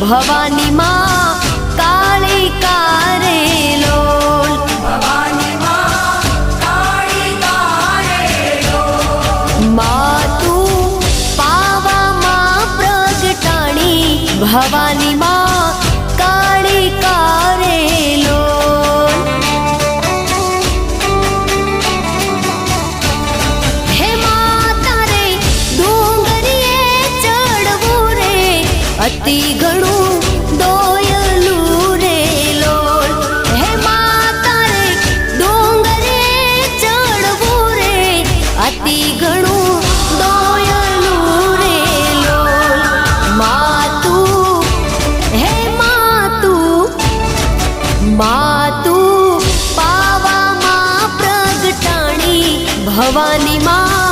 ભવાની માં કાળી કારે લોલ ભવાની માં કાળી કારે લોલ માં તું પાવામાં પ્રગટાણી ભવાની માં કાળી કારે લોલ હે માતા રે ડુંગરીએ ચડવું રે અતિ ઘણું દોયલું રે લોલ હે માતા રે ડુંગરીએ ચડવું રે અતિ ઘણું દોયલું રે લોલ માતું હે માતું પાવામાં પ્રગટાણી ભવાની